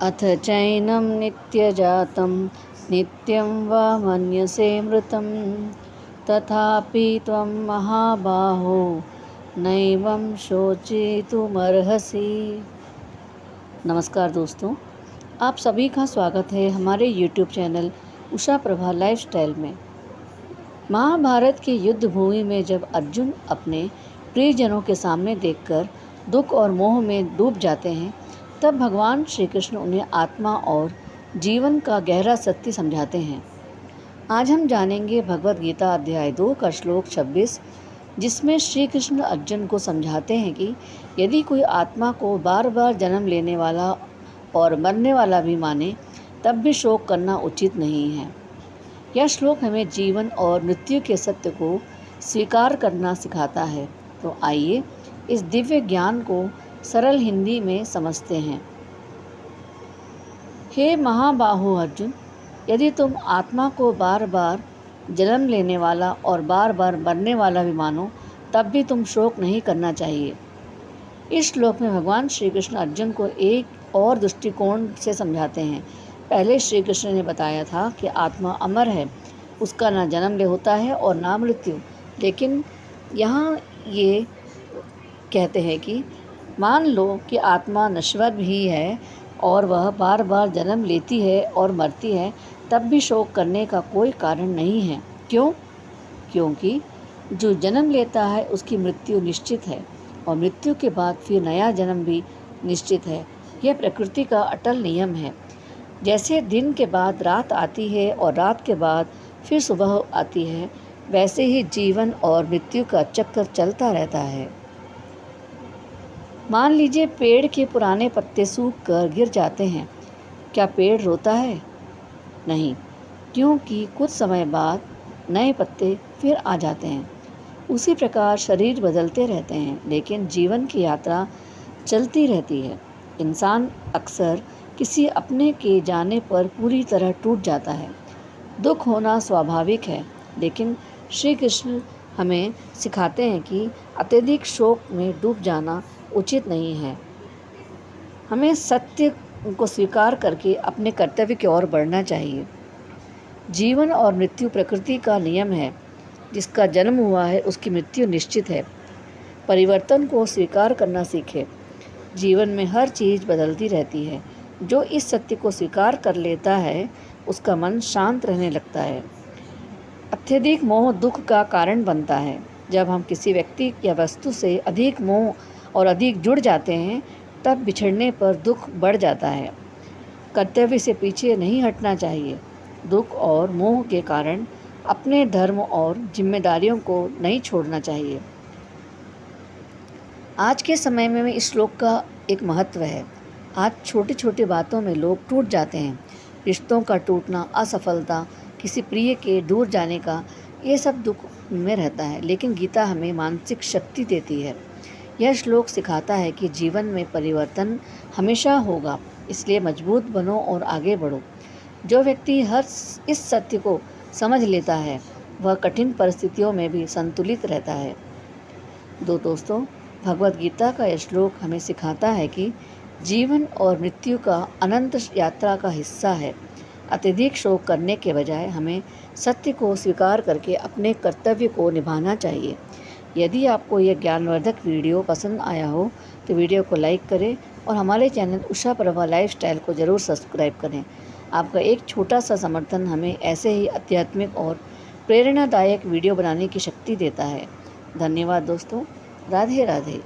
अथ चैनं नित्यजातं नित्यं वा मन्यसे मृतं तथापि त्वं महाबाहो नैवं शोचितुमर्हसि। नमस्कार दोस्तों, आप सभी का स्वागत है हमारे YouTube channel Usha Prabha lifestyle में। महाभारत की युद्ध भूमि में जब अर्जुन अपने प्रियजनों के सामने देखकर दुख और मोह में डूब जाते हैं, तब भगवान श्री कृष्ण उन्हें आत्मा और जीवन का गहरा सत्य समझाते हैं। आज हम जानेंगे भगवद गीता अध्याय 2 का श्लोक 26, जिसमें श्री कृष्ण अर्जुन को समझाते हैं कि यदि कोई आत्मा को बार बार जन्म लेने वाला और मरने वाला भी माने, तब भी शोक करना उचित नहीं है। यह श्लोक हमें जीवन और मृत्यु के सत्य को स्वीकार करना सिखाता है। तो आइए इस दिव्य ज्ञान को सरल हिंदी में समझते हैं। हे महाबाहो अर्जुन, यदि तुम आत्मा को बार बार जन्म लेने वाला और बार बार मरने वाला भी मानो, तब भी तुम शोक नहीं करना चाहिए। इस श्लोक में भगवान श्री कृष्ण अर्जुन को एक और दृष्टिकोण से समझाते हैं। पहले श्री कृष्ण ने बताया था कि आत्मा अमर है, उसका ना जन्म होता है और ना मृत्यु। लेकिन यहाँ ये कहते हैं कि मान लो कि आत्मा नश्वर भी है और वह बार बार जन्म लेती है और मरती है, तब भी शोक करने का कोई कारण नहीं है। क्यों? क्योंकि जो जन्म लेता है उसकी मृत्यु निश्चित है और मृत्यु के बाद फिर नया जन्म भी निश्चित है। यह प्रकृति का अटल नियम है। जैसे दिन के बाद रात आती है और रात के बाद फिर सुबह आती है, वैसे ही जीवन और मृत्यु का चक्कर चलता रहता है। मान लीजिए पेड़ के पुराने पत्ते सूख कर गिर जाते हैं। क्या पेड़ रोता है? नहीं, क्योंकि कुछ समय बाद नए पत्ते फिर आ जाते हैं। उसी प्रकार शरीर बदलते रहते हैं, लेकिन जीवन की यात्रा चलती रहती है। इंसान अक्सर किसी अपने के जाने पर पूरी तरह टूट जाता है। दुख होना स्वाभाविक है, लेकिन श्री कृष्ण हमें सिखाते हैं कि अत्यधिक शोक में डूब जाना उचित नहीं है। हमें सत्य को स्वीकार करके अपने कर्तव्य की ओर बढ़ना चाहिए। जीवन और मृत्यु प्रकृति का नियम है। जिसका जन्म हुआ है उसकी मृत्यु निश्चित है। परिवर्तन को स्वीकार करना सीखें। जीवन में हर चीज़ बदलती रहती है। जो इस सत्य को स्वीकार कर लेता है उसका मन शांत रहने लगता है। अत्यधिक मोह दुख का कारण बनता है। जब हम किसी व्यक्ति या वस्तु से अधिक मोह और अधिक जुड़ जाते हैं, तब बिछड़ने पर दुख बढ़ जाता है। कर्तव्य से पीछे नहीं हटना चाहिए। दुख और मोह के कारण अपने धर्म और जिम्मेदारियों को नहीं छोड़ना चाहिए। आज के समय में इस श्लोक का एक महत्व है। आज छोटी छोटी बातों में लोग टूट जाते हैं। रिश्तों का टूटना, असफलता, किसी प्रिय के दूर जाने का, ये सब दुख में रहता है। लेकिन गीता हमें मानसिक शक्ति देती है। यह श्लोक सिखाता है कि जीवन में परिवर्तन हमेशा होगा, इसलिए मजबूत बनो और आगे बढ़ो। जो व्यक्ति इस सत्य को समझ लेता है, वह कठिन परिस्थितियों में भी संतुलित रहता है। दोस्तों, भगवद गीता का यह श्लोक हमें सिखाता है कि जीवन और मृत्यु का अनंत यात्रा का हिस्सा है। अत्यधिक शोक करने के बजाय हमें सत्य को स्वीकार करके अपने कर्तव्य को निभाना चाहिए। यदि आपको यह ज्ञानवर्धक वीडियो पसंद आया हो तो वीडियो को लाइक करें और हमारे चैनल उषा प्रभा लाइफस्टाइल को ज़रूर सब्सक्राइब करें। आपका एक छोटा सा समर्थन हमें ऐसे ही आध्यात्मिक और प्रेरणादायक वीडियो बनाने की शक्ति देता है। धन्यवाद दोस्तों। राधे राधे।